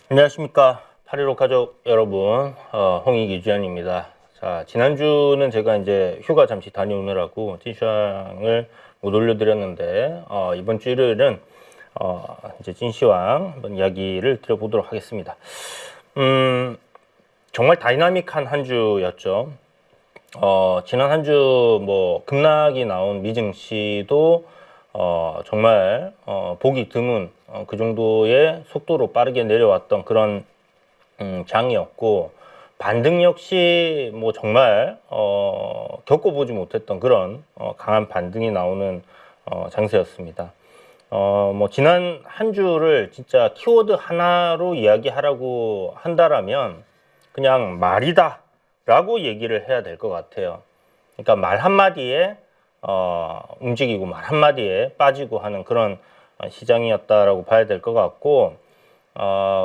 안녕하십니까. 8.15 가족 여러분, 홍익 이주연입니다. 자, 지난주는 제가 이제 휴가 잠시 다녀오느라고 찐시황을 못 올려드렸는데, 이번 주 일요일은, 이제 찐시황 한번 이야기를 드려보도록 하겠습니다. 정말 다이나믹한 한 주였죠. 지난 한 주 뭐 급락이 나온 미증시도 정말 보기 드문 그 정도의 속도로 빠르게 내려왔던 그런 장이었고, 반등 역시 뭐 정말 겪어보지 못했던 그런 강한 반등이 나오는 장세였습니다. 뭐 지난 한 주를 진짜 키워드 하나로 이야기하라고 한다라면 그냥 말이다 라고 얘기를 해야 될 것 같아요. 그러니까 말 한마디에 움직이고 말 한마디에 빠지고 하는 그런 시장이었다라고 봐야 될 것 같고,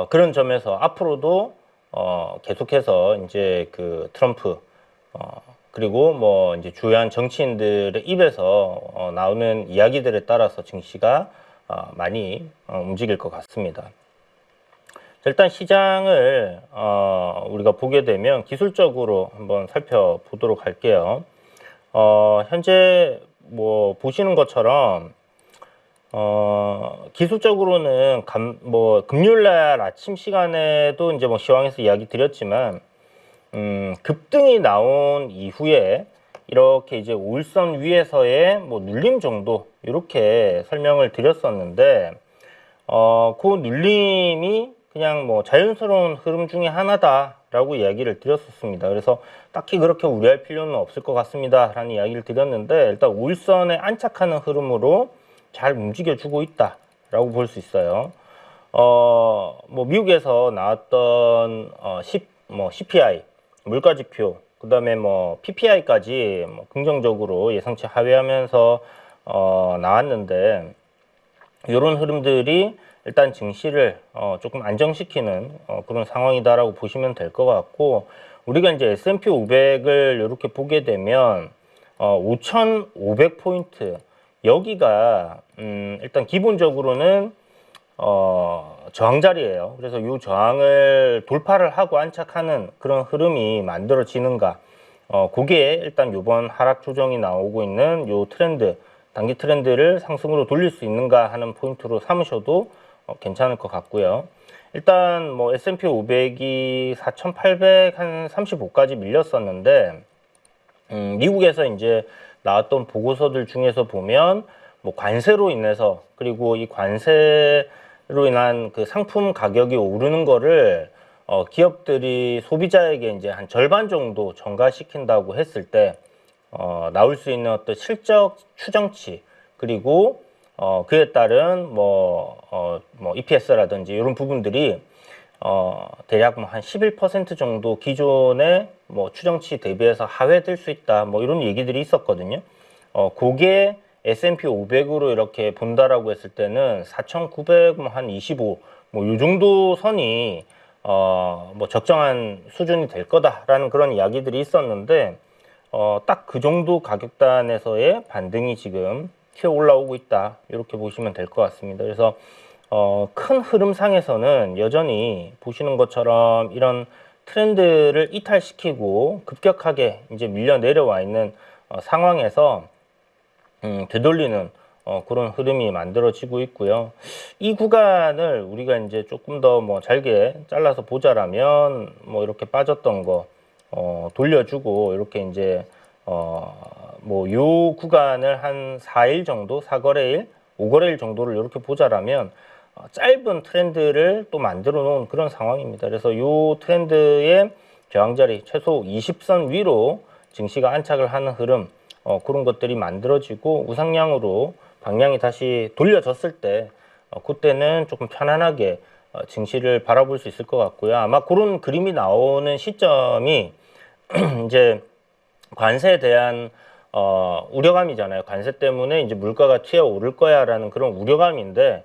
그런 점에서 앞으로도 계속해서 이제 그 트럼프 그리고 뭐 이제 주요한 정치인들의 입에서 나오는 이야기들에 따라서 증시가 많이 움직일 것 같습니다. 자, 일단 시장을 우리가 보게 되면 기술적으로 한번 살펴보도록 할게요. 현재 뭐 보시는 것처럼 기술적으로는 뭐 금요일날 아침 시간에도 이제 뭐 시황에서 이야기 드렸지만 급등이 나온 이후에 이렇게 이제 5일선 위에서의 뭐 눌림 정도 이렇게 설명을 드렸었는데, 그 눌림이 그냥 뭐 자연스러운 흐름 중에 하나다라고 이야기를 드렸었습니다. 그래서 딱히 그렇게 우려할 필요는 없을 것 같습니다 라는 이야기를 드렸는데, 일단 5일선에 안착하는 흐름으로 잘 움직여주고 있다라고 볼 수 있어요. 뭐 미국에서 나왔던 CPI 물가지표, 그 다음에 뭐 PPI까지 뭐 긍정적으로 예상치 하회하면서 나왔는데, 이런 흐름들이 일단 증시를 조금 안정시키는 그런 상황이다라고 보시면 될 것 같고, 우리가 이제 S&P 500을 이렇게 보게 되면 5,500포인트 여기가 일단 기본적으로는 저항 자리예요. 그래서 이 저항을 돌파를 하고 안착하는 그런 흐름이 만들어지는가, 그게 일단 이번 하락 조정이 나오고 있는 요 트렌드, 단기 트렌드를 상승으로 돌릴 수 있는가 하는 포인트로 삼으셔도 괜찮을 것 같고요. 일단 뭐 S&P 500이 4,835까지 밀렸었는데, 미국에서 이제 나왔던 보고서들 중에서 보면 뭐 관세로 인해서, 그리고 이 관세로 인한 그 상품 가격이 오르는 거를 기업들이 소비자에게 이제 한 절반 정도 전가시킨다고 했을 때 나올 수 있는 어떤 실적 추정치, 그리고 그에 따른 뭐 EPS라든지 이런 부분들이 대략 뭐 한 11% 정도 기존의 뭐 추정치 대비해서 하회될 수 있다, 뭐 이런 얘기들이 있었거든요. 그게 S&P 500으로 이렇게 본다라고 했을 때는 4,900 뭐 한 25 뭐 요 정도 선이 뭐 적정한 수준이 될 거다라는 그런 이야기들이 있었는데, 딱 그 정도 가격단에서의 반등이 지금 튀어 올라오고 있다, 이렇게 보시면 될 것 같습니다. 그래서 큰 흐름상에서는 여전히 보시는 것처럼 이런 트렌드를 이탈시키고 급격하게 이제 밀려 내려와 있는 상황에서 되돌리는 그런 흐름이 만들어지고 있고요. 이 구간을 우리가 이제 조금 더 뭐 잘게 잘라서 보자라면, 뭐 이렇게 빠졌던 거 돌려주고, 이렇게 이제 뭐 요 구간을 한 4일 정도, 4거래일, 5거래일 정도를 이렇게 보자라면 짧은 트렌드를 또 만들어 놓은 그런 상황입니다. 그래서 요 트렌드의 저항자리 최소 20선 위로 증시가 안착을 하는 흐름, 그런 것들이 만들어지고 우상향으로 방향이 다시 돌려졌을 때 그때는 조금 편안하게 증시를 바라볼 수 있을 것 같고요. 아마 그런 그림이 나오는 시점이 이제 관세에 대한 우려감이잖아요. 관세 때문에 이제 물가가 튀어 오를 거야라는 그런 우려감인데,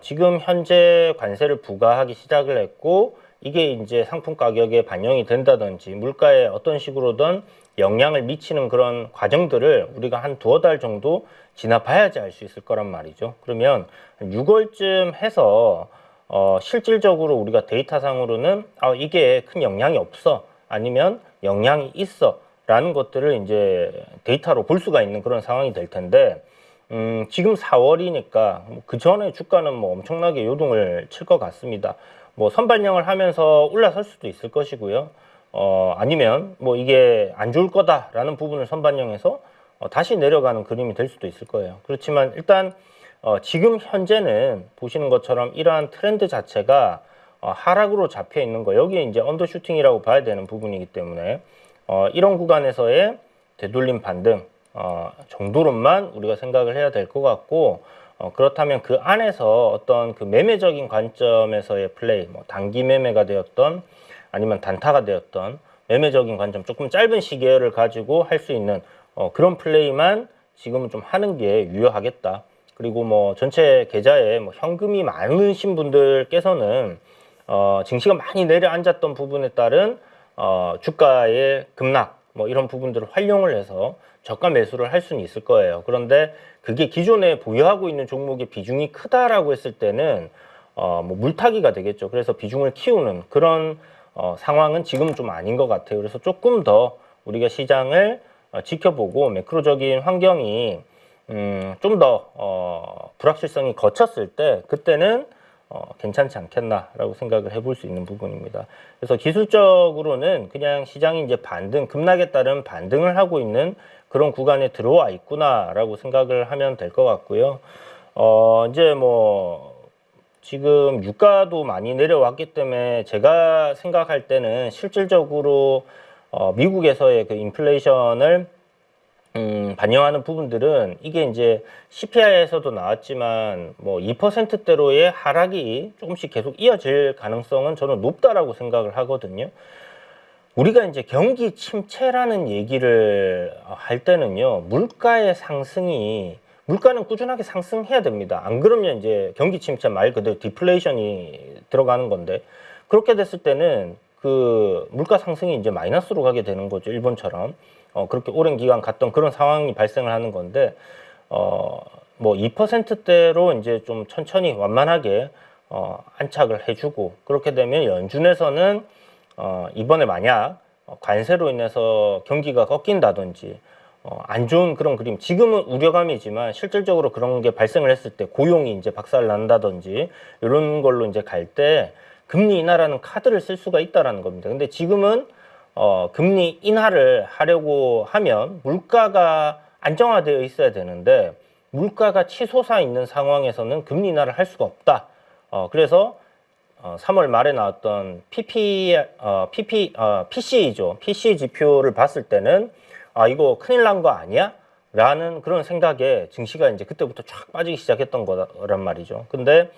지금 현재 관세를 부과하기 시작을 했고, 이게 이제 상품 가격에 반영이 된다든지 물가에 어떤 식으로든 영향을 미치는 그런 과정들을 우리가 한 두어 달 정도 지나봐야지 알 수 있을 거란 말이죠. 그러면 6월쯤 해서 실질적으로 우리가 데이터상으로는 이게 큰 영향이 없어, 아니면 영향이 있어 라는 것들을 이제 데이터로 볼 수가 있는 그런 상황이 될 텐데, 지금 4월이니까 그 전에 주가는 뭐 엄청나게 요동을 칠 것 같습니다. 뭐 선반영을 하면서 올라설 수도 있을 것이고요. 아니면 뭐 이게 안 좋을 거다라는 부분을 선반영해서 다시 내려가는 그림이 될 수도 있을 거예요. 그렇지만 일단 지금 현재는 보시는 것처럼 이러한 트렌드 자체가 하락으로 잡혀 있는 거, 여기에 이제 언더슈팅이라고 봐야 되는 부분이기 때문에 이런 구간에서의 되돌림 반등 정도로만 우리가 생각을 해야 될 것 같고, 그렇다면 그 안에서 어떤 그 매매적인 관점에서의 플레이, 뭐 단기 매매가 되었던 아니면 단타가 되었던 매매적인 관점, 조금 짧은 시계를 가지고 할 수 있는 그런 플레이만 지금은 좀 하는 게 유효하겠다. 그리고 뭐 전체 계좌에 뭐 현금이 많으신 분들께서는 증시가 많이 내려앉았던 부분에 따른 주가의 급락, 뭐 이런 부분들을 활용을 해서 저가 매수를 할 수는 있을 거예요. 그런데 그게 기존에 보유하고 있는 종목의 비중이 크다라고 했을 때는 뭐 물타기가 되겠죠. 그래서 비중을 키우는 그런 상황은 지금 좀 아닌 것 같아요. 그래서 조금 더 우리가 시장을 지켜보고, 매크로적인 환경이 좀 더 불확실성이 거쳤을 때, 그때는 괜찮지 않겠나라고 생각을 해볼 수 있는 부분입니다. 그래서 기술적으로는 그냥 시장이 이제 반등, 급락에 따른 반등을 하고 있는 그런 구간에 들어와 있구나라고 생각을 하면 될 것 같고요. 이제 뭐 지금 유가도 많이 내려왔기 때문에 제가 생각할 때는 실질적으로 미국에서의 그 인플레이션을 반영하는 부분들은 이게 이제 CPI에서도 나왔지만 뭐 2%대로의 하락이 조금씩 계속 이어질 가능성은 저는 높다라고 생각을 하거든요. 우리가 이제 경기 침체라는 얘기를 할 때는요, 물가는 꾸준하게 상승해야 됩니다. 안 그러면 이제 경기 침체 말 그대로 디플레이션이 들어가는 건데, 그렇게 됐을 때는 그 물가 상승이 이제 마이너스로 가게 되는 거죠. 일본처럼 그렇게 오랜 기간 갔던 그런 상황이 발생을 하는 건데, 뭐 2%대로 이제 좀 천천히 완만하게 안착을 해주고, 그렇게 되면 연준에서는 이번에 만약 관세로 인해서 경기가 꺾인다든지 안 좋은 그런 그림, 지금은 우려감이지만 실질적으로 그런 게 발생을 했을 때 고용이 이제 박살난다든지 이런 걸로 이제 갈 때 금리 인하라는 카드를 쓸 수가 있다라는 겁니다. 근데 지금은 금리 인하를 하려고 하면 물가가 안정화되어 있어야 되는데, 물가가 치솟아 있는 상황에서는 금리 인하를 할 수가 없다. 그래서 3월 말에 나왔던 PCE죠. PC 지표를 봤을 때는 이거 큰일 난 거 아니야? 라는 그런 생각에 증시가 이제 그때부터 쫙 빠지기 시작했던 거란 말이죠. 근데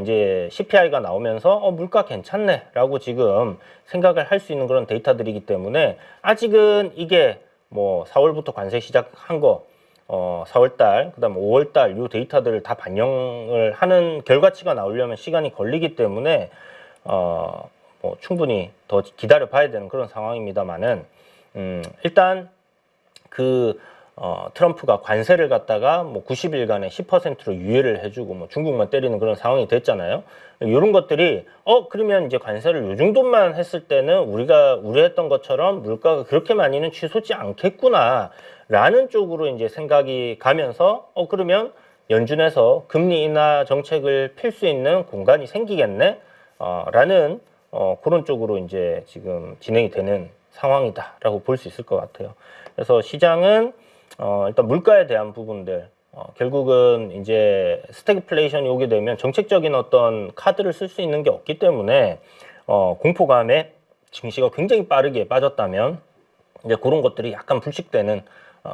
이제 CPI가 나오면서 물가 괜찮네 라고 지금 생각을 할 수 있는 그런 데이터들이기 때문에, 아직은 이게 뭐 4월부터 관세 시작한 거 4월달, 그 다음 5월달 요 데이터들을 다 반영을 하는 결과치가 나오려면 시간이 걸리기 때문에 뭐 충분히 더 기다려 봐야 되는 그런 상황입니다만은, 일단 그 트럼프가 관세를 갖다가 뭐 90일간에 10%로 유예를 해주고 뭐 중국만 때리는 그런 상황이 됐잖아요. 이런 것들이 그러면 이제 관세를 요 정도만 했을 때는 우리가 우려했던 것처럼 물가가 그렇게 많이는 치솟지 않겠구나 라는 쪽으로 이제 생각이 가면서 그러면 연준에서 금리 인하 정책을 필 수 있는 공간이 생기겠네 라는 그런 쪽으로 이제 지금 진행이 되는 상황이다라고 볼 수 있을 것 같아요. 그래서 시장은 일단 물가에 대한 부분들, 결국은 이제 스태그플레이션이 오게 되면 정책적인 어떤 카드를 쓸 수 있는 게 없기 때문에 공포감에 증시가 굉장히 빠르게 빠졌다면 이제 그런 것들이 약간 불식되는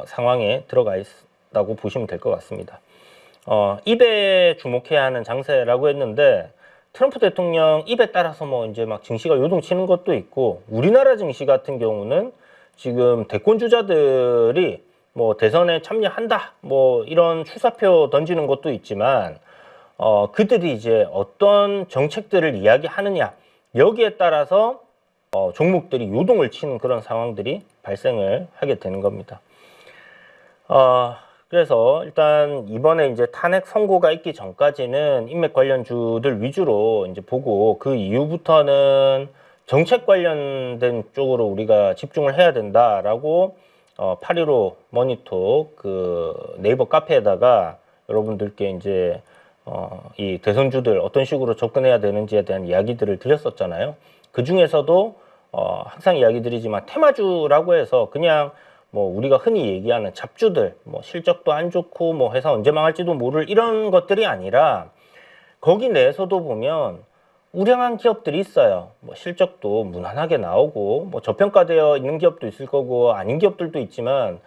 상황에 들어가 있다고 보시면 될 것 같습니다. 입에 주목해야 하는 장세라고 했는데, 트럼프 대통령 입에 따라서 뭐 이제 막 증시가 요동치는 것도 있고, 우리나라 증시 같은 경우는 지금 대권 주자들이 뭐 대선에 참여한다 뭐 이런 출사표 던지는 것도 있지만 그들이 이제 어떤 정책들을 이야기하느냐, 여기에 따라서 종목들이 요동을 치는 그런 상황들이 발생을 하게 되는 겁니다. 그래서 일단 이번에 이제 탄핵 선고가 있기 전까지는 인맥 관련주들 위주로 이제 보고 그 이후부터는 정책 관련된 쪽으로 우리가 집중을 해야 된다라고 8.15 모니터 그 네이버 카페에다가 여러분들께 이제 이 대선주들 어떤 식으로 접근해야 되는지에 대한 이야기들을 드렸었잖아요. 그 중에서도 항상 이야기 드리지만 테마주라고 해서 그냥 뭐 우리가 흔히 얘기하는 잡주들, 뭐 실적도 안 좋고 뭐 회사 언제 망할지도 모를 이런 것들이 아니라 거기 내에서도 보면 우량한 기업들이 있어요. 뭐 실적도 무난하게 나오고 뭐 저평가되어 있는 기업도 있을 거고 아닌 기업들도 있지만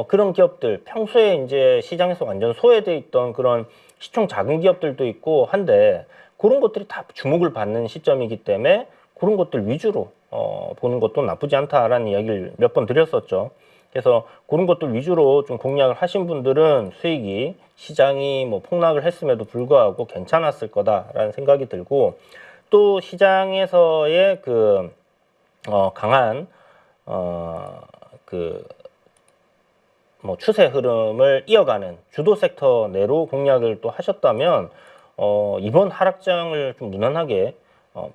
그런 기업들 평소에 이제 시장에서 완전 소외돼 있던 그런 시총 작은 기업들도 있고 한데 그런 것들이 다 주목을 받는 시점이기 때문에 그런 것들 위주로 보는 것도 나쁘지 않다라는 이야기를 몇 번 드렸었죠. 그래서 그런 것들 위주로 좀 공략을 하신 분들은 수익이 시장이 뭐 폭락을 했음에도 불구하고 괜찮았을 거다라는 생각이 들고 또 시장에서의 그 강한 그 뭐 추세 흐름을 이어가는 주도 섹터 내로 공략을 또 하셨다면 이번 하락장을 좀 무난하게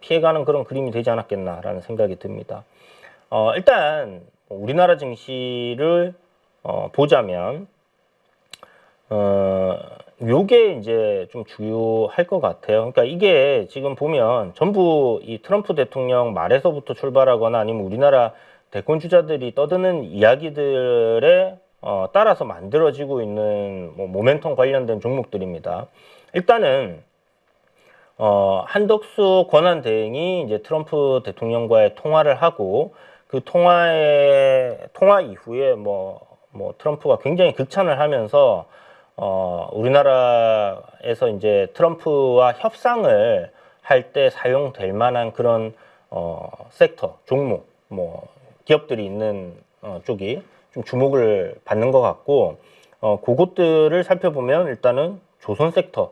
피해가는 그런 그림이 되지 않았겠나라는 생각이 듭니다. 일단 우리나라 증시를 보자면 요게 이제 좀 주요할 것 같아요. 그러니까 이게 지금 보면 전부 이 트럼프 대통령 말에서부터 출발하거나 아니면 우리나라 대권 주자들이 떠드는 이야기들에 따라서 만들어지고 있는 뭐 모멘텀 관련된 종목들입니다. 일단은 한덕수 권한대행이 이제 트럼프 대통령과의 통화를 하고 그 통화 이후에 뭐 트럼프가 굉장히 극찬을 하면서 우리나라에서 이제 트럼프와 협상을 할 때 사용될 만한 그런 섹터 종목 뭐 기업들이 있는 쪽이 좀 주목을 받는 것 같고 그것들을 살펴보면 일단은 조선 섹터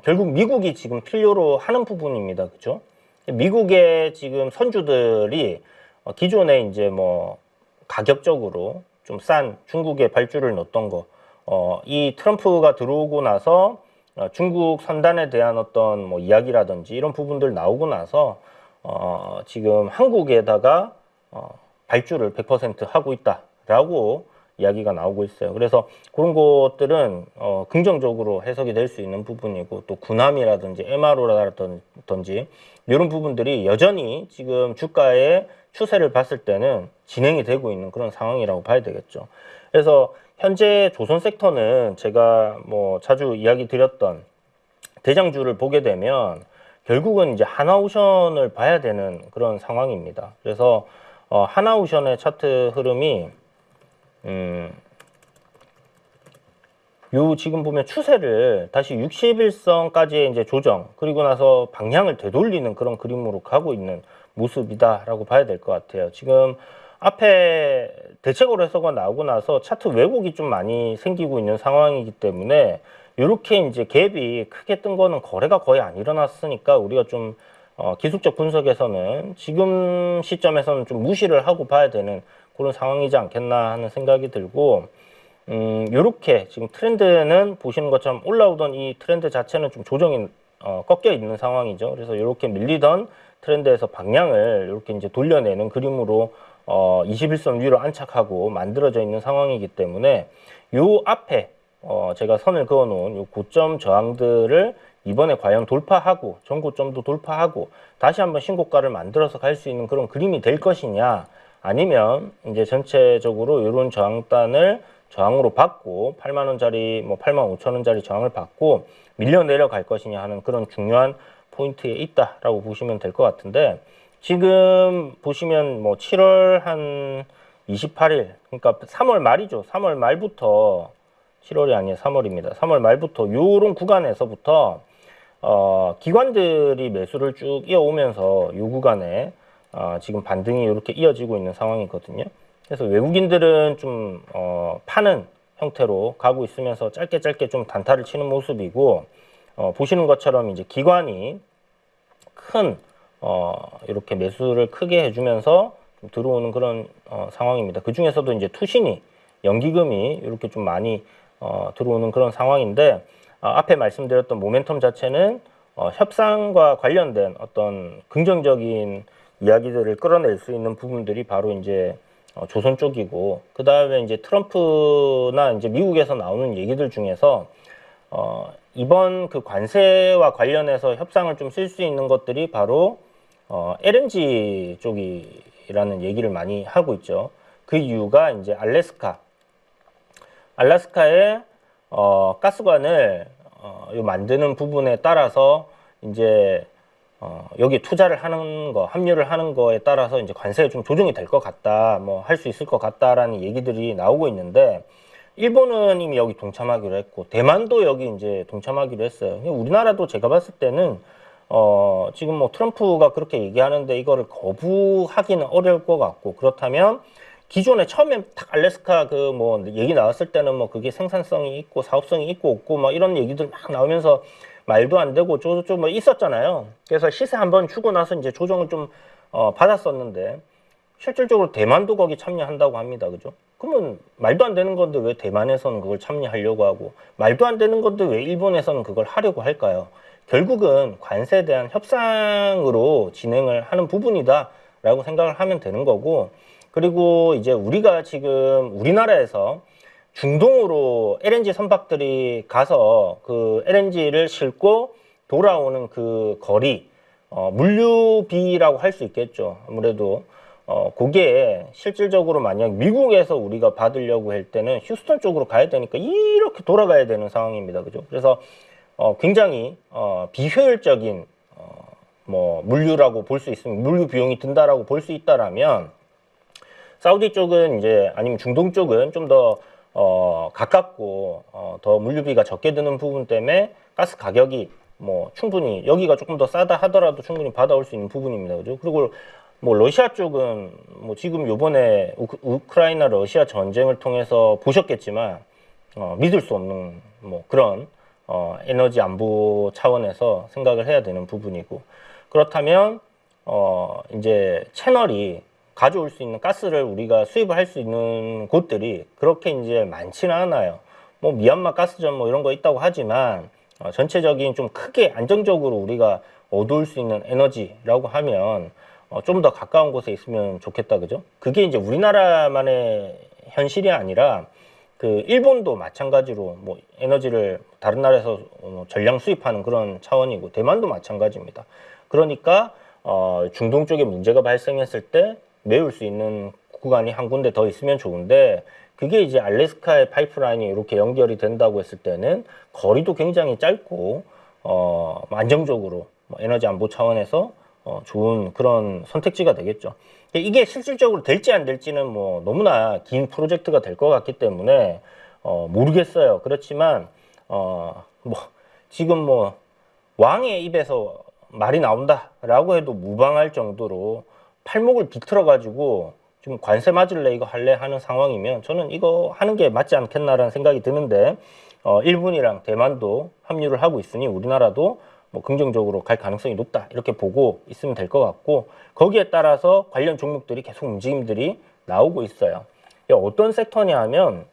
결국 미국이 지금 필요로 하는 부분입니다. 그죠? 미국의 지금 선주들이 기존에 이제 뭐 가격적으로 좀 싼 중국에 발주를 넣었던 거, 이 트럼프가 들어오고 나서 중국 선단에 대한 어떤 뭐 이야기라든지 이런 부분들 나오고 나서 지금 한국에다가 발주를 100% 하고 있다라고 이야기가 나오고 있어요. 그래서 그런 것들은 긍정적으로 해석이 될 수 있는 부분이고 또 군함이라든지 MRO라든지 이런 부분들이 여전히 지금 주가의 추세를 봤을 때는 진행이 되고 있는 그런 상황이라고 봐야 되겠죠. 그래서 현재 조선 섹터는 제가 뭐 자주 이야기 드렸던 대장주를 보게 되면 결국은 이제 하나오션을 봐야 되는 그런 상황입니다. 그래서 하나오션의 차트 흐름이 요 지금 보면 추세를 다시 60일선까지의 이제 조정 그리고 나서 방향을 되돌리는 그런 그림으로 가고 있는 모습이다라고 봐야 될 것 같아요. 지금 앞에 대책으로 해서가 나오고 나서 차트 왜곡이 좀 많이 생기고 있는 상황이기 때문에 이렇게 이제 갭이 크게 뜬 거는 거래가 거의 안 일어났으니까 우리가 좀 기술적 분석에서는 지금 시점에서는 좀 무시를 하고 봐야 되는 그런 상황이지 않겠나 하는 생각이 들고 요렇게 지금 트렌드는 보시는 것처럼 올라오던 이 트렌드 자체는 좀 조정이 꺾여 있는 상황이죠. 그래서 이렇게 밀리던 트렌드에서 방향을 이렇게 이제 돌려내는 그림으로 21선 위로 안착하고 만들어져 있는 상황이기 때문에 요 앞에 제가 선을 그어 놓은 요 고점 저항들을 이번에 과연 돌파하고 전고점도 돌파하고 다시 한번 신고가를 만들어서 갈 수 있는 그런 그림이 될 것이냐 아니면 이제 전체적으로 이런 저항단을 저항으로 받고 8만 원짜리 뭐 8만 5천 원짜리 저항을 받고 밀려 내려갈 것이냐 하는 그런 중요한 포인트에 있다라고 보시면 될 것 같은데 지금 보시면 뭐 7월 한 28일 그러니까 3월 말이죠. 3월 말부터 7월이 아니에요. 3월입니다. 3월 말부터 요런 구간에서부터 기관들이 매수를 쭉 이어오면서 요 구간에 지금 반등이 이렇게 이어지고 있는 상황이거든요. 그래서 외국인들은 좀 파는 형태로 가고 있으면서 짧게 좀 단타를 치는 모습이고 보시는 것처럼 이제 기관이 큰 이렇게 매수를 크게 해주면서 좀 들어오는 그런 상황입니다. 그 중에서도 이제 투신이 연기금이 이렇게 좀 많이 들어오는 그런 상황인데 앞에 말씀드렸던 모멘텀 자체는 협상과 관련된 어떤 긍정적인 이야기들을 끌어낼 수 있는 부분들이 바로 이제 조선 쪽이고 그 다음에 이제 트럼프나 이제 미국에서 나오는 얘기들 중에서 이번 그 관세와 관련해서 협상을 좀 쓸 수 있는 것들이 바로 LNG 쪽이라는 얘기를 많이 하고 있죠. 그 이유가 이제 알래스카의 가스관을 만드는 부분에 따라서 이제 여기 투자를 하는 거, 합류를 하는 거에 따라서 이제 관세가 좀 조정이 될 것 같다, 뭐 할 수 있을 것 같다라는 얘기들이 나오고 있는데 일본은 이미 여기 동참하기로 했고 대만도 여기 이제 동참하기로 했어요. 우리나라도 제가 봤을 때는 지금 뭐 트럼프가 그렇게 얘기하는데 이거를 거부하기는 어려울 것 같고 그렇다면 기존에 처음에 딱 알래스카 그 뭐 얘기 나왔을 때는 뭐 그게 생산성이 있고 사업성이 있고 없고 막 이런 얘기들 막 나오면서 말도 안 되고 저쪽 뭐 있었잖아요. 그래서 시세 한번 주고 나서 이제 조정을 좀 받았었는데 실질적으로 대만도 거기 참여한다고 합니다. 그죠? 그러면 말도 안 되는 건데 왜 대만에서는 그걸 참여하려고 하고 말도 안 되는 건데 왜 일본에서는 그걸 하려고 할까요? 결국은 관세에 대한 협상으로 진행을 하는 부분이다라고 생각을 하면 되는 거고 그리고 이제 우리가 지금 우리나라에서 중동으로 LNG 선박들이 가서 그 LNG를 싣고 돌아오는 그 거리, 물류비라고 할 수 있겠죠. 아무래도 그게 실질적으로 만약 미국에서 우리가 받으려고 할 때는 휴스턴 쪽으로 가야 되니까 이렇게 돌아가야 되는 상황입니다. 그죠? 그래서 굉장히 비효율적인 뭐 물류라고 볼 수 있으면 물류 비용이 든다라고 볼 수 있다라면 사우디 쪽은 이제 아니면 중동 쪽은 좀 더 가깝고 더 물류비가 적게 드는 부분 때문에 가스 가격이 뭐 충분히 여기가 조금 더 싸다 하더라도 충분히 받아올 수 있는 부분입니다. 그죠? 그리고 뭐 러시아 쪽은 뭐 지금 요번에 우크라이나 러시아 전쟁을 통해서 보셨겠지만 믿을 수 없는 뭐 그런 에너지 안보 차원에서 생각을 해야 되는 부분이고 그렇다면 이제 채널이 가져올 수 있는 가스를 우리가 수입을 할 수 있는 곳들이 그렇게 이제 많지는 않아요. 뭐 미얀마 가스전 뭐 이런 거 있다고 하지만 전체적인 좀 크게 안정적으로 우리가 얻을 수 있는 에너지라고 하면 좀 더 가까운 곳에 있으면 좋겠다, 그죠? 그게 이제 우리나라만의 현실이 아니라 그 일본도 마찬가지로 뭐 에너지를 다른 나라에서 전량 수입하는 그런 차원이고 대만도 마찬가지입니다. 그러니까 중동 쪽에 문제가 발생했을 때 메울 수 있는 구간이 한 군데 더 있으면 좋은데 그게 이제 알래스카의 파이프라인이 이렇게 연결이 된다고 했을 때는 거리도 굉장히 짧고 안정적으로 뭐 에너지 안보 차원에서 좋은 그런 선택지가 되겠죠. 이게 실질적으로 될지 안 될지는 뭐 너무나 긴 프로젝트가 될 것 같기 때문에 모르겠어요. 그렇지만 뭐 지금 뭐 왕의 입에서 말이 나온다라고 해도 무방할 정도로 팔목을 비틀어 가지고 지금 관세 맞을래 이거 할래 하는 상황이면 저는 이거 하는 게 맞지 않겠나라는 생각이 드는데 일본이랑 대만도 합류를 하고 있으니 우리나라도 뭐 긍정적으로 갈 가능성이 높다 이렇게 보고 있으면 될 것 같고 거기에 따라서 관련 종목들이 계속 움직임들이 나오고 있어요. 어떤 섹터냐 하면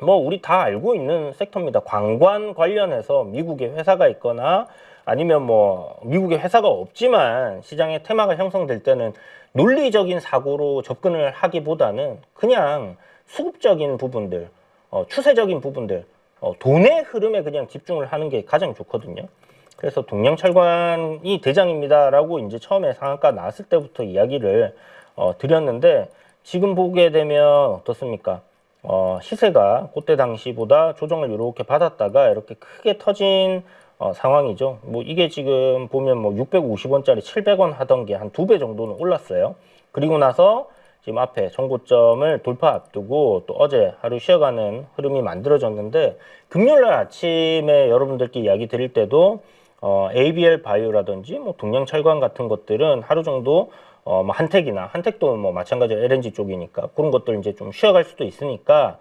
뭐 우리 다 알고 있는 섹터입니다. 관광 관련해서 미국의 회사가 있거나 아니면 뭐 미국의 회사가 없지만 시장에 테마가 형성될 때는 논리적인 사고로 접근을 하기보다는 그냥 수급적인 부분들, 추세적인 부분들, 돈의 흐름에 그냥 집중을 하는 게 가장 좋거든요. 그래서 동양철관이 대장입니다라고 이제 처음에 상한가 나왔을 때부터 이야기를 드렸는데 지금 보게 되면 어떻습니까? 시세가 그때 당시보다 조정을 이렇게 받았다가 이렇게 크게 터진 상황이죠. 뭐 이게 지금 보면 뭐 650원짜리 700원 하던 게 한 2배 정도는 올랐어요. 그리고 나서 지금 앞에 전고점을 돌파 앞두고 또 어제 하루 쉬어가는 흐름이 만들어졌는데 금요일날 아침에 여러분들께 이야기 드릴 때도 ABL 바이오라든지 뭐 동양철강 같은 것들은 하루 정도 뭐 한택도 뭐 마찬가지로 LNG 쪽이니까 그런 것들 이제 좀 쉬어갈 수도 있으니까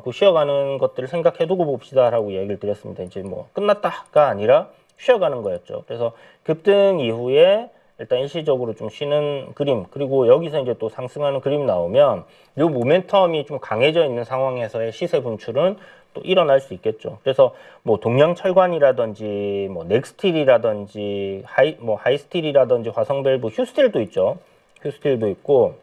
그 쉬어가는 것들을 생각해두고 봅시다라고 얘기를 드렸습니다. 이제 뭐 끝났다가 아니라 쉬어가는 거였죠. 그래서 급등 이후에 일단 일시적으로 좀 쉬는 그림, 그리고 여기서 이제 또 상승하는 그림이 나오면 요 모멘텀이 좀 강해져 있는 상황에서의 시세 분출은 또 일어날 수 있겠죠. 그래서 뭐 동양철관이라든지 뭐 넥스틸이라든지 하이스틸이라든지 화성밸브, 휴스틸도 있죠. 휴스틸도 있고,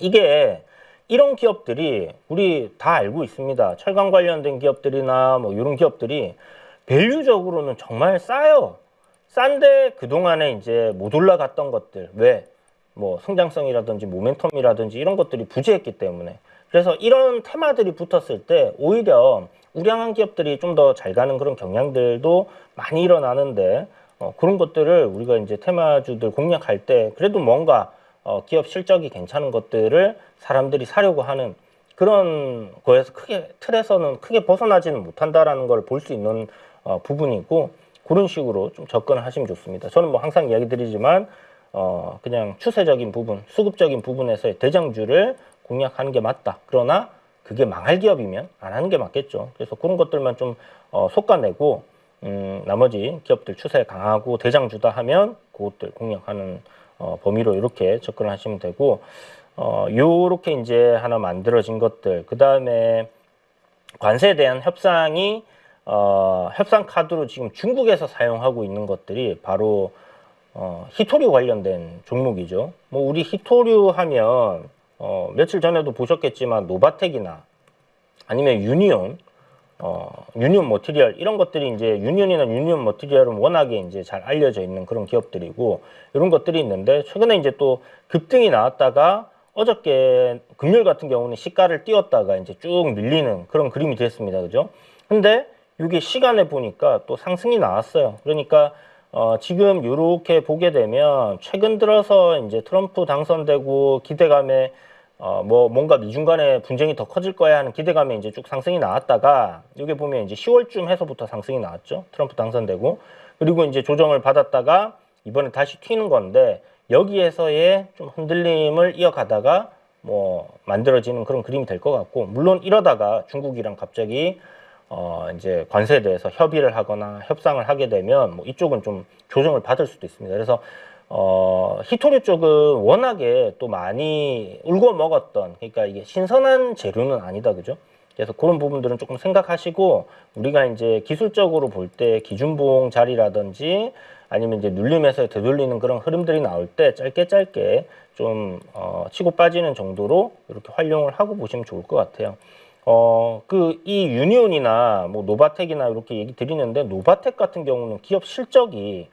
이게 이런 기업들이 우리 다 알고 있습니다. 철강 관련된 기업들이나 뭐 이런 기업들이 밸류적으로는 정말 싸요. 싼데 그동안에 이제 못 올라갔던 것들, 왜? 뭐 성장성이라든지 모멘텀이라든지 이런 것들이 부재했기 때문에. 그래서 이런 테마들이 붙었을 때 오히려 우량한 기업들이 좀 더 잘 가는 그런 경향들도 많이 일어나는데, 그런 것들을 우리가 이제 테마주들 공략할 때 그래도 뭔가 기업 실적이 괜찮은 것들을 사람들이 사려고 하는 그런 거에서 크게 틀에서는 크게 벗어나지는 못한다라는 걸 볼 수 있는 부분이고, 그런 식으로 좀 접근을 하시면 좋습니다. 저는 뭐 항상 이야기 드리지만 그냥 추세적인 부분, 수급적인 부분에서의 대장주를 공략하는 게 맞다. 그러나 그게 망할 기업이면 안 하는 게 맞겠죠. 그래서 그런 것들만 좀 솎아내고 나머지 기업들 추세 강하고 대장주다 하면 그것들 공략하는 범위로 이렇게 접근을 하시면 되고, 요렇게 이제 하나 만들어진 것들, 그 다음에 관세에 대한 협상이 협상 카드로 지금 중국에서 사용하고 있는 것들이 바로 히토류 관련된 종목이죠. 뭐 우리 히토류 하면 며칠 전에도 보셨겠지만 노바텍이나 아니면 유니온, 유니온 머티리얼 이런 것들이 이제 유니온이나 유니온 머티리얼은 워낙에 이제 잘 알려져 있는 그런 기업들이고 이런 것들이 있는데, 최근에 이제 또 급등이 나왔다가 어저께 금요일 같은 경우는 시가를 띄웠다가 이제 쭉 밀리는 그런 그림이 됐습니다. 그죠? 근데 이게 시간에 보니까 또 상승이 나왔어요. 그러니까 지금 이렇게 보게 되면 최근 들어서 이제 트럼프 당선되고 기대감에 뭐 뭔가 미중 간에 분쟁이 더 커질 거야 하는 기대감에 이제 쭉 상승이 나왔다가 여기 보면 이제 10월쯤 해서부터 상승이 나왔죠. 트럼프 당선되고. 그리고 이제 조정을 받았다가 이번에 다시 튀는 건데, 여기에서의 좀 흔들림을 이어가다가 뭐 만들어지는 그런 그림이 될 것 같고, 물론 이러다가 중국이랑 갑자기 이제 관세에 대해서 협의를 하거나 협상을 하게 되면 뭐 이쪽은 좀 조정을 받을 수도 있습니다. 그래서 히토류 쪽은 워낙에 또 많이 울고 먹었던, 그러니까 이게 신선한 재료는 아니다, 그죠? 그래서 그런 부분들은 조금 생각하시고, 우리가 이제 기술적으로 볼 때 기준봉 자리라든지 아니면 이제 눌림에서 되돌리는 그런 흐름들이 나올 때 짧게 좀 치고 빠지는 정도로 이렇게 활용을 하고 보시면 좋을 것 같아요. 이 유니온이나 뭐 노바텍이나 이렇게 얘기 드리는데, 노바텍 같은 경우는 기업 실적이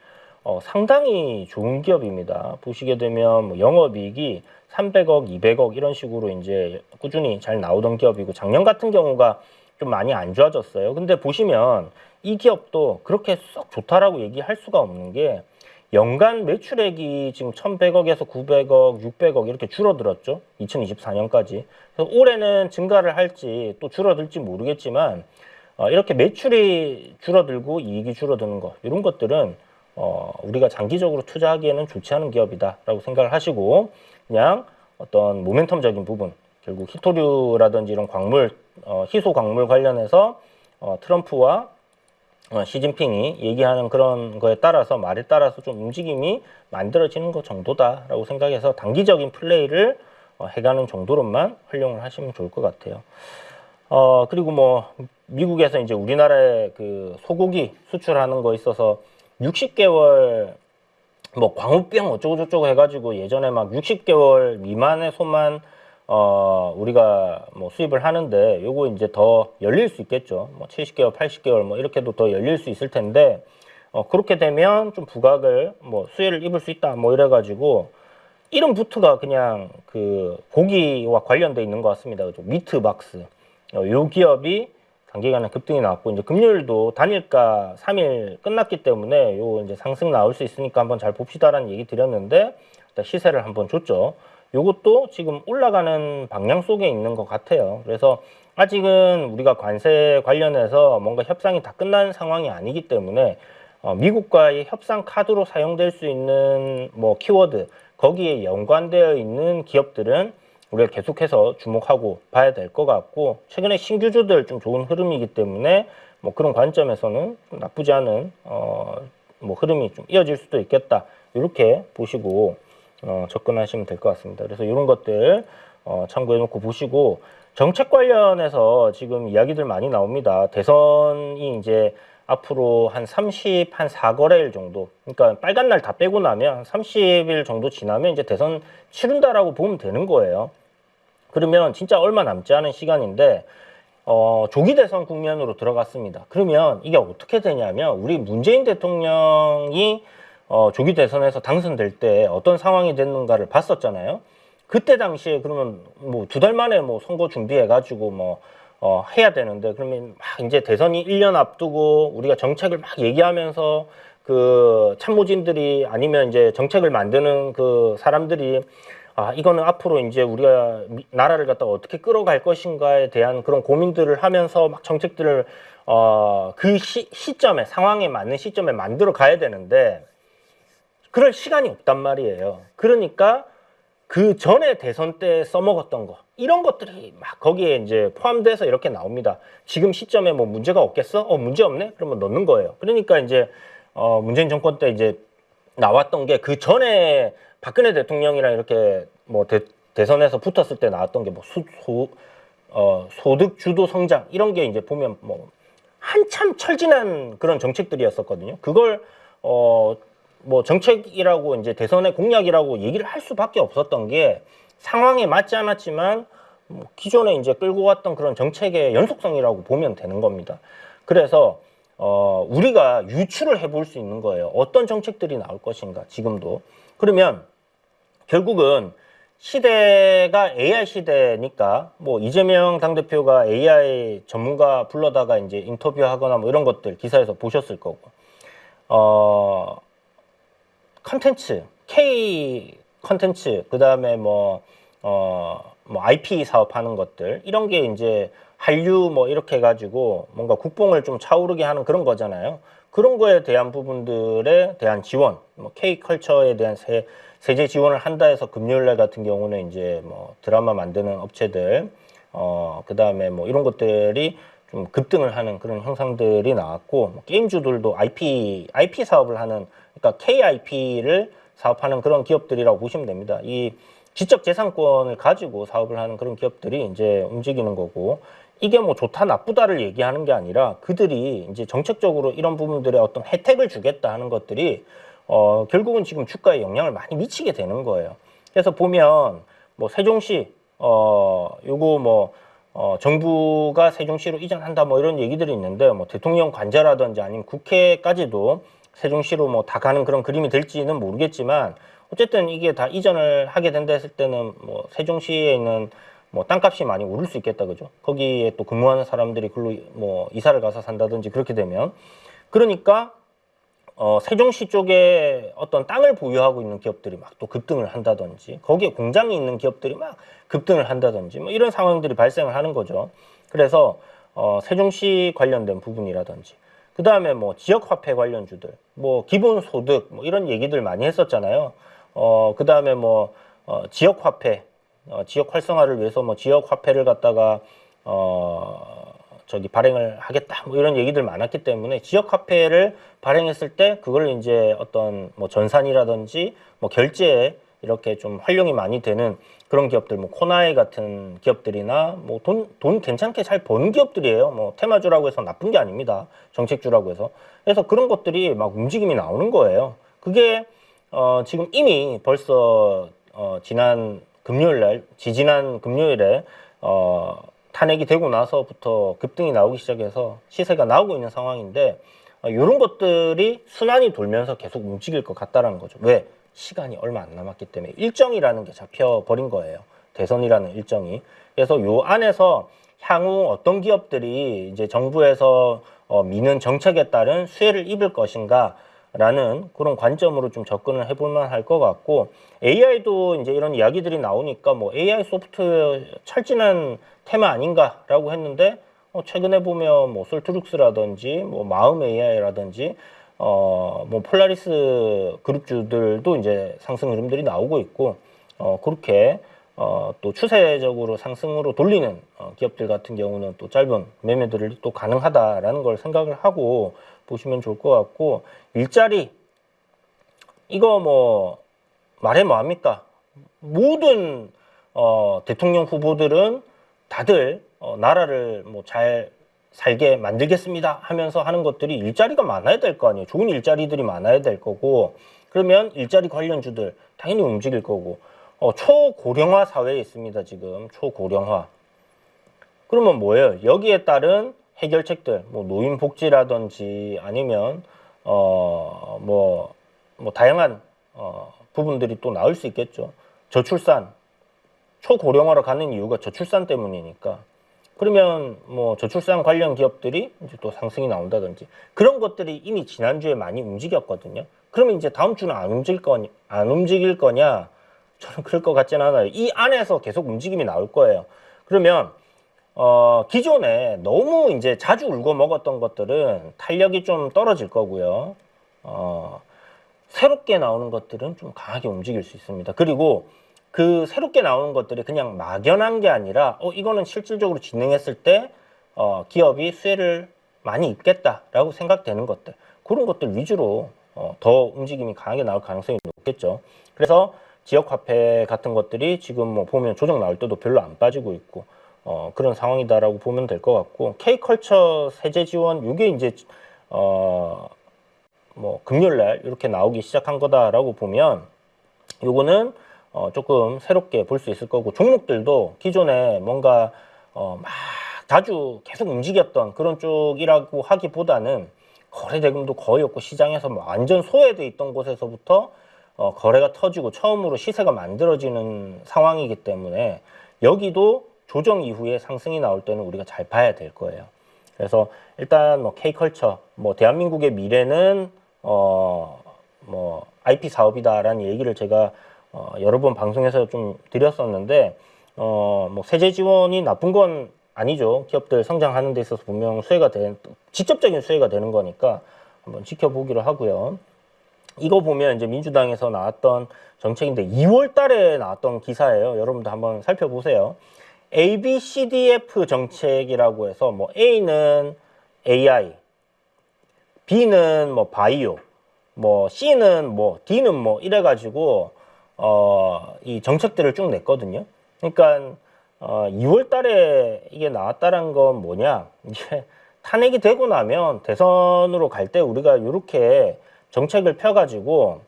상당히 좋은 기업입니다. 보시게 되면 뭐 영업이익이 300억, 200억 이런 식으로 이제 꾸준히 잘 나오던 기업이고, 작년 같은 경우가 좀 많이 안 좋아졌어요. 근데 보시면 이 기업도 그렇게 썩 좋다라고 얘기할 수가 없는 게, 연간 매출액이 지금 1,100억에서 900억, 600억 이렇게 줄어들었죠. 2024년까지. 그래서 올해는 증가를 할지 또 줄어들지 모르겠지만, 이렇게 매출이 줄어들고 이익이 줄어드는 것, 이런 것들은 우리가 장기적으로 투자하기에는 좋지 않은 기업이다라고 생각을 하시고, 그냥 어떤 모멘텀적인 부분, 결국 히토류라든지 이런 광물, 희소 광물 관련해서 트럼프와 시진핑이 얘기하는 그런 거에 따라서, 말에 따라서 좀 움직임이 만들어지는 것 정도다라고 생각해서 단기적인 플레이를 해가는 정도로만 활용을 하시면 좋을 것 같아요. 그리고 뭐 미국에서 이제 우리나라에 그 소고기 수출하는 거 있어서 60개월 뭐 광우병 어쩌고저쩌고 해가지고 예전에 막 60개월 미만의 소만 우리가 뭐 수입을 하는데, 요거 이제 더 열릴 수 있겠죠. 뭐 70개월, 80개월 뭐 이렇게도 더 열릴 수 있을 텐데, 그렇게 되면 좀 부각을 뭐 수혜를 입을 수 있다 뭐 이래가지고 이름부터가 그냥 그 고기와 관련돼 있는 것 같습니다. 그죠? 미트박스. 요 기업이 단기간에 급등이 나왔고, 이제 금요일도 단일가 3일 끝났기 때문에 요 이제 상승 나올 수 있으니까 한번 잘 봅시다라는 얘기 드렸는데, 일단 시세를 한번 줬죠. 요것도 지금 올라가는 방향 속에 있는 것 같아요. 그래서 아직은 우리가 관세 관련해서 뭔가 협상이 다 끝난 상황이 아니기 때문에 미국과의 협상 카드로 사용될 수 있는 뭐 키워드, 거기에 연관되어 있는 기업들은 우리가 계속해서 주목하고 봐야 될 것 같고, 최근에 신규주들 좀 좋은 흐름이기 때문에 뭐 그런 관점에서는 좀 나쁘지 않은 뭐 흐름이 좀 이어질 수도 있겠다, 이렇게 보시고 접근하시면 될 것 같습니다. 그래서 이런 것들 참고해 놓고 보시고, 정책 관련해서 지금 이야기들 많이 나옵니다. 대선이 이제 앞으로 한 4거래일 정도, 그러니까 빨간 날 다 빼고 나면 30일 정도 지나면 이제 대선 치른다라고 보면 되는 거예요. 그러면 진짜 얼마 남지 않은 시간인데 조기 대선 국면으로 들어갔습니다. 그러면 이게 어떻게 되냐면, 우리 문재인 대통령이 조기 대선에서 당선될 때 어떤 상황이 됐는가를 봤었잖아요. 그때 당시에 그러면 뭐 2달 만에 뭐 선거 준비해가지고 뭐 해야 되는데, 그러면 막 이제 대선이 1년 앞두고 우리가 정책을 막 얘기하면서 그 참모진들이 아니면 이제 정책을 만드는 그 사람들이 이거는 앞으로 이제 우리가 나라를 갖다가 어떻게 끌어갈 것인가에 대한 그런 고민들을 하면서 막 정책들을 그 시점에, 상황에 맞는 시점에 만들어 가야 되는데 그럴 시간이 없단 말이에요. 그러니까 그 전에 대선 때 써먹었던 거, 이런 것들이 막 거기에 이제 포함돼서 이렇게 나옵니다. 지금 시점에 뭐 문제가 없겠어? 문제 없네? 그러면 넣는 거예요. 그러니까 이제 문재인 정권 때 이제 나왔던 게, 그 전에 박근혜 대통령이랑 이렇게 뭐 대선에서 붙었을 때 나왔던 게 뭐 소득 주도 성장, 이런 게 이제 보면 뭐 한참 철진한 그런 정책들이었었거든요. 그걸 뭐 정책이라고 이제 대선의 공약이라고 얘기를 할 수밖에 없었던 게, 상황에 맞지 않았지만 뭐 기존에 이제 끌고 왔던 그런 정책의 연속성이라고 보면 되는 겁니다. 그래서 우리가 유추를 해볼 수 있는 거예요. 어떤 정책들이 나올 것인가, 지금도. 그러면 결국은 시대가 AI 시대니까, 뭐 이재명 당대표가 AI 전문가 불러다가 이제 인터뷰하거나 뭐 이런 것들 기사에서 보셨을 거고, 컨텐츠, K 컨텐츠, 그 다음에 뭐 IP 사업하는 것들, 이런 게 이제 한류 뭐 이렇게 해가지고 뭔가 국뽕을 좀 차오르게 하는 그런 거잖아요. 그런 거에 대한 부분들에 대한 지원, 뭐 K 컬처에 대한 세제 지원을 한다 해서 금요일 날 같은 경우는 이제 뭐 드라마 만드는 업체들, 그 다음에 뭐 이런 것들이 좀 급등을 하는 그런 현상들이 나왔고, 뭐 게임주들도 IP 사업을 하는, 그러니까 KIP를 사업하는 그런 기업들이라고 보시면 됩니다. 이 지적재산권을 가지고 사업을 하는 그런 기업들이 이제 움직이는 거고, 이게 뭐 좋다 나쁘다를 얘기하는 게 아니라, 그들이 이제 정책적으로 이런 부분들에 어떤 혜택을 주겠다 하는 것들이 결국은 지금 주가에 영향을 많이 미치게 되는 거예요. 그래서 보면 뭐 세종시 요거 뭐 정부가 세종시로 이전한다 뭐 이런 얘기들이 있는데, 뭐 대통령 관저라든지 아니면 국회까지도 세종시로 뭐 다 가는 그런 그림이 될지는 모르겠지만, 어쨌든 이게 다 이전을 하게 된다 했을 때는 뭐 세종시에 있는 뭐 땅값이 많이 오를 수 있겠다, 그죠? 거기에 또 근무하는 사람들이 글로 뭐 이사를 가서 산다든지 그렇게 되면, 그러니까 세종시 쪽에 어떤 땅을 보유하고 있는 기업들이 막 또 급등을 한다든지, 거기에 공장이 있는 기업들이 막 급등을 한다든지, 뭐 이런 상황들이 발생을 하는 거죠. 그래서 세종시 관련된 부분이라든지, 그 다음에 뭐 지역화폐 관련주들, 뭐 기본소득, 뭐 이런 얘기들 많이 했었잖아요. 그 다음에 뭐 지역화폐, 지역 활성화를 위해서 뭐 지역화폐를 갖다가 발행을 하겠다, 뭐 이런 얘기들 많았기 때문에, 지역화폐를 발행했을 때 그걸 이제 어떤 뭐 전산이라든지 뭐 결제에 이렇게 좀 활용이 많이 되는 그런 기업들, 뭐 코나이 같은 기업들이나 뭐 돈 괜찮게 잘 버는 기업들이에요. 뭐 테마주라고 해서 나쁜 게 아닙니다. 정책주라고 해서. 그래서 그런 것들이 막 움직임이 나오는 거예요. 그게 지금 이미 벌써 지난 금요일에 탄핵이 되고 나서부터 급등이 나오기 시작해서 시세가 나오고 있는 상황인데, 이런 것들이 순환이 돌면서 계속 움직일 것 같다라는 거죠. 왜? 시간이 얼마 안 남았기 때문에, 일정이라는 게 잡혀버린 거예요. 대선이라는 일정이. 그래서 요 안에서 향후 어떤 기업들이 이제 정부에서 미는 정책에 따른 수혜를 입을 것인가 라는 그런 관점으로 좀 접근을 해볼 만할 것 같고, AI도 이제 이런 이야기들이 나오니까 뭐 AI 소프트웨어 철진한 테마 아닌가라고 했는데, 최근에 보면 뭐 솔트룩스라든지 뭐 마음 AI라든지 뭐 폴라리스 그룹주들도 이제 상승 흐름들이 나오고 있고, 그렇게 또 추세적으로 상승으로 돌리는 기업들 같은 경우는 또 짧은 매매들을 또 가능하다라는 걸 생각을 하고 보시면 좋을 것 같고, 일자리 이거 뭐 말해 뭐합니까? 모든 대통령 후보들은 다들 나라를 뭐 잘 살게 만들겠습니다 하면서 하는 것들이 일자리가 많아야 될 거 아니에요. 좋은 일자리들이 많아야 될 거고, 그러면 일자리 관련주들 당연히 움직일 거고, 초고령화 사회에 있습니다. 지금 초고령화. 그러면 뭐예요? 여기에 따른 해결책들, 뭐 노인복지라든지 아니면 뭐 다양한 부분들이 또 나올 수 있겠죠. 저출산, 초고령화로 가는 이유가 저출산 때문이니까. 그러면 뭐 저출산 관련 기업들이 이제 또 상승이 나온다든지 그런 것들이 이미 지난주에 많이 움직였거든요. 그러면 이제 다음 주는 안 움직일 거냐? 저는 그럴 것 같지는 않아요. 이 안에서 계속 움직임이 나올 거예요. 그러면 기존에 너무 이제 자주 울고 먹었던 것들은 탄력이 좀 떨어질 거고요. 새롭게 나오는 것들은 좀 강하게 움직일 수 있습니다. 그리고 그 새롭게 나오는 것들이 그냥 막연한 게 아니라 이거는 실질적으로 진행했을 때 기업이 수혜를 많이 입겠다라고 생각되는 것들, 그런 것들 위주로 더 움직임이 강하게 나올 가능성이 높겠죠. 그래서 지역화폐 같은 것들이 지금 뭐 보면 조정 나올 때도 별로 안 빠지고 있고 그런 상황이다라고 보면 될 것 같고, K컬처 세제 지원 이게 이제 뭐 금요일날 이렇게 나오기 시작한 거다라고 보면 요거는 조금 새롭게 볼 수 있을 거고, 종목들도 기존에 뭔가 막 자주 계속 움직였던 그런 쪽이라고 하기보다는 거래 대금도 거의 없고 시장에서 완전 소외돼 있던 곳에서부터 거래가 터지고 처음으로 시세가 만들어지는 상황이기 때문에 여기도 조정 이후에 상승이 나올 때는 우리가 잘 봐야 될 거예요. 그래서 일단 뭐 K컬처, 뭐 대한민국의 미래는 뭐 IP 사업이다라는 얘기를 제가 여러 번 방송에서 좀 드렸었는데 뭐 세제 지원이 나쁜 건 아니죠. 기업들 성장하는 데 있어서 분명 직접적인 수혜가 되는 거니까 한번 지켜보기로 하고요. 이거 보면 이제 민주당에서 나왔던 정책인데 2월 달에 나왔던 기사예요. 여러분도 한번 살펴보세요. ABCDF 정책이라고 해서 뭐 A는 AI, B는 뭐 바이오, 뭐 C는 뭐 D는 뭐 이래가지고 이 정책들을 쭉 냈거든요. 그러니까 2월 달에 이게 나왔다는 건 뭐냐? 이제 탄핵이 되고 나면 대선으로 갈 때 우리가 이렇게 정책을 펴가지고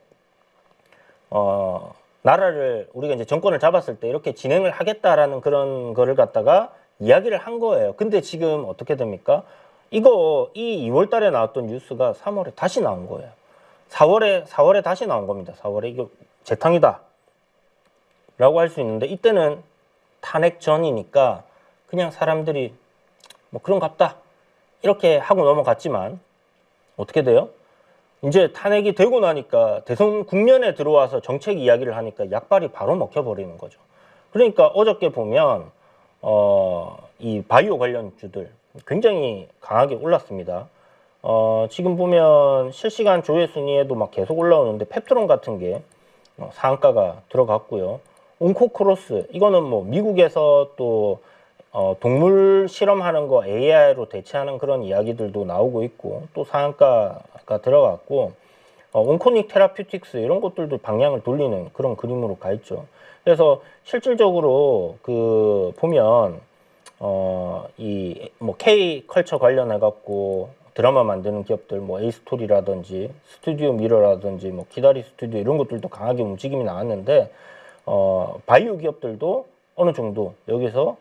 나라를 우리가 이제 정권을 잡았을 때 이렇게 진행을 하겠다라는 그런 거를 갖다가 이야기를 한 거예요. 근데 지금 어떻게 됩니까? 이 2월 달에 나왔던 뉴스가 3월에 다시 나온 거예요. 4월에 다시 나온 겁니다. 4월에 이거 재탕이다 라고 할 수 있는데, 이때는 탄핵 전이니까 그냥 사람들이 뭐 그런갑다 이렇게 하고 넘어갔지만 어떻게 돼요? 이제 탄핵이 되고 나니까 대선 국면에 들어와서 정책 이야기를 하니까 약발이 바로 먹혀버리는 거죠. 그러니까 어저께 보면 이 바이오 관련주들 굉장히 강하게 올랐습니다. 지금 보면 실시간 조회 순위에도 막 계속 올라오는데 펩트론 같은 게 상한가가 들어갔고요. 온코크로스 이거는 뭐 미국에서 또 동물 실험하는 거 AI로 대체하는 그런 이야기들도 나오고 있고 또 상한가가 들어갔고, 온코닉 테라퓨틱스 이런 것들도 방향을 돌리는 그런 그림으로 가 있죠. 그래서 실질적으로 그 보면 이 뭐 K 컬처 관련해 갖고 드라마 만드는 기업들 뭐 에이스토리라든지 스튜디오 미러라든지 뭐 기다리 스튜디오 이런 것들도 강하게 움직임이 나왔는데 바이오 기업들도 어느 정도 여기서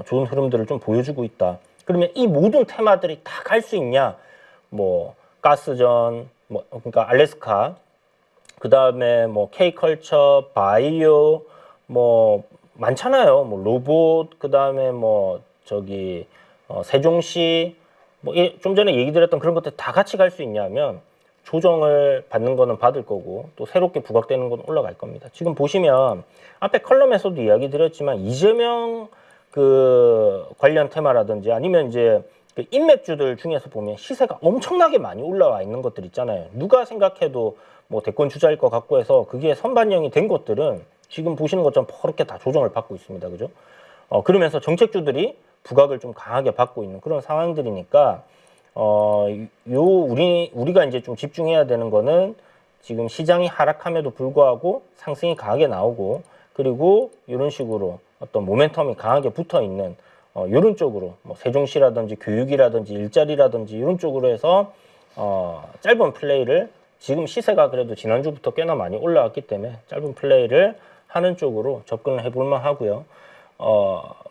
좋은 흐름들을 좀 보여주고 있다. 그러면 이 모든 테마들이 다 갈 수 있냐? 뭐 가스전, 뭐 그러니까 알래스카, 그 다음에 뭐 K컬처, 바이오, 뭐 많잖아요. 뭐 로봇, 그 다음에 뭐 저기 세종시, 뭐 좀 전에 얘기 드렸던 그런 것들 다 같이 갈 수 있냐면 조정을 받는 거는 받을 거고 또 새롭게 부각되는 건 올라갈 겁니다. 지금 보시면 앞에 컬럼에서도 이야기 드렸지만 이재명 그 관련 테마라든지 아니면 이제 그 인맥주들 중에서 보면 시세가 엄청나게 많이 올라와 있는 것들 있잖아요. 누가 생각해도 뭐 대권 주자일 것 같고 해서 그게 선반영이 된 것들은 지금 보시는 것처럼 그렇게 다 조정을 받고 있습니다. 그죠? 그러면서 정책주들이 부각을 좀 강하게 받고 있는 그런 상황들이니까 우리가 이제 좀 집중해야 되는 거는 지금 시장이 하락함에도 불구하고 상승이 강하게 나오고, 그리고 이런 식으로 어떤 모멘텀이 강하게 붙어 있는 이런 쪽으로 뭐 세종시라든지 교육이라든지 일자리라든지 이런 쪽으로 해서 짧은 플레이를, 지금 시세가 그래도 지난주부터 꽤나 많이 올라왔기 때문에 짧은 플레이를 하는 쪽으로 접근을 해볼 만하고요.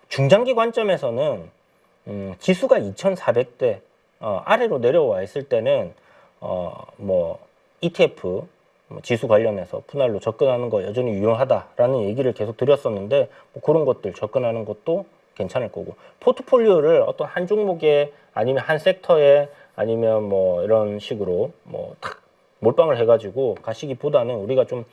중장기 관점에서는 지수가 2,400대 아래로 내려와 있을 때는 뭐 ETF 지수 관련해서 분할로 접근하는 거 여전히 유용하다라는 얘기를 계속 드렸었는데, 뭐 그런 것들 접근하는 것도 괜찮을 거고, 포트폴리오를 어떤 한 종목에 아니면 한 섹터에 아니면 뭐 이런 식으로 뭐 탁 몰빵을 해가지고 가시기보다는 우리가 좀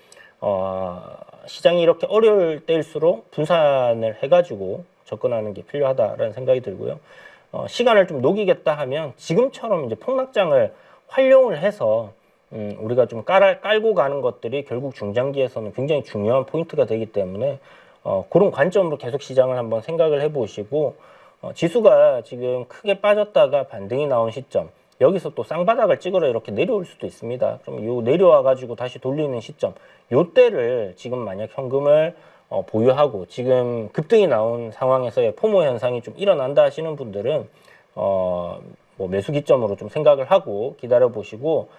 시장이 이렇게 어려울 때일수록 분산을 해가지고 접근하는 게 필요하다라는 생각이 들고요. 시간을 좀 녹이겠다 하면 지금처럼 이제 폭락장을 활용을 해서 우리가 좀 깔고 가는 것들이 결국 중장기에서는 굉장히 중요한 포인트가 되기 때문에 그런 관점으로 계속 시장을 한번 생각을 해보시고, 지수가 지금 크게 빠졌다가 반등이 나온 시점, 여기서 또 쌍바닥을 찍으러 이렇게 내려올 수도 있습니다. 그럼 요 내려와 가지고 다시 돌리는 시점, 요 때를 지금 만약 현금을 보유하고 지금 급등이 나온 상황에서의 포모 현상이 좀 일어난다 하시는 분들은 뭐 매수 기점으로 좀 생각을 하고 기다려 보시고,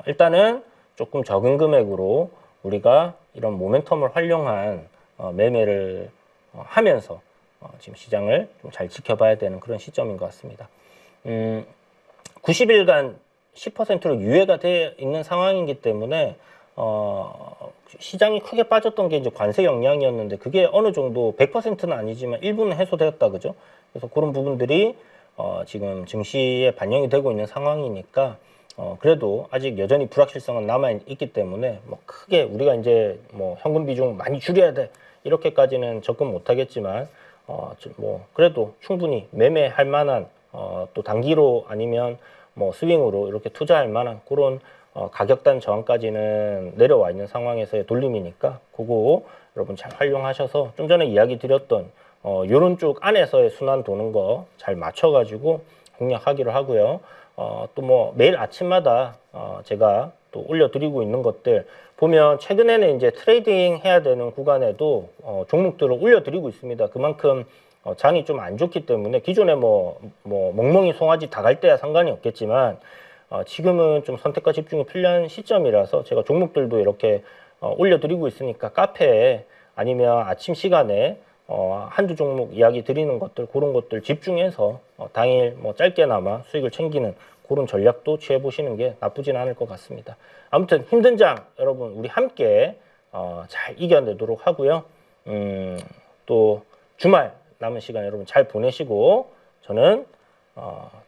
일단은 조금 적은 금액으로 우리가 이런 모멘텀을 활용한 매매를 하면서 지금 시장을 좀 잘 지켜봐야 되는 그런 시점인 것 같습니다. 90일간 10%로 유예가 되어 있는 상황이기 때문에 시장이 크게 빠졌던 게 이제 관세 영향이었는데, 그게 어느 정도 100%는 아니지만 일부는 해소되었다, 그죠? 그래서 그런 부분들이 지금 증시에 반영이 되고 있는 상황이니까 그래도 아직 여전히 불확실성은 남아 있기 때문에 뭐 크게 우리가 이제 뭐 현금 비중 많이 줄여야 돼 이렇게까지는 접근 못 하겠지만 뭐 그래도 충분히 매매할 만한 또 단기로 아니면 뭐 스윙으로 이렇게 투자할 만한 그런 가격단 저항까지는 내려와 있는 상황에서의 돌림이니까 그거 여러분 잘 활용하셔서 좀 전에 이야기 드렸던 요런 쪽 안에서의 순환 도는 거 잘 맞춰가지고 공략하기로 하고요. 또 뭐 매일 아침마다 제가 또 올려드리고 있는 것들 보면 최근에는 이제 트레이딩 해야 되는 구간에도 종목들을 올려드리고 있습니다. 그만큼 장이 좀 안 좋기 때문에 기존에 뭐 멍멍이 송아지 다 갈 때야 상관이 없겠지만 지금은 좀 선택과 집중이 필요한 시점이라서 제가 종목들도 이렇게 올려드리고 있으니까 카페에 아니면 아침 시간에 한두 종목 이야기 드리는 것들, 그런 것들 집중해서 당일 뭐 짧게나마 수익을 챙기는 그런 전략도 취해 보시는 게 나쁘진 않을 것 같습니다. 아무튼 힘든 장 여러분 우리 함께 잘 이겨내도록 하고요. 또 주말 남은 시간 여러분 잘 보내시고 저는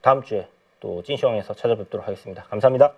다음 주에 또 찐시황에서 찾아뵙도록 하겠습니다. 감사합니다.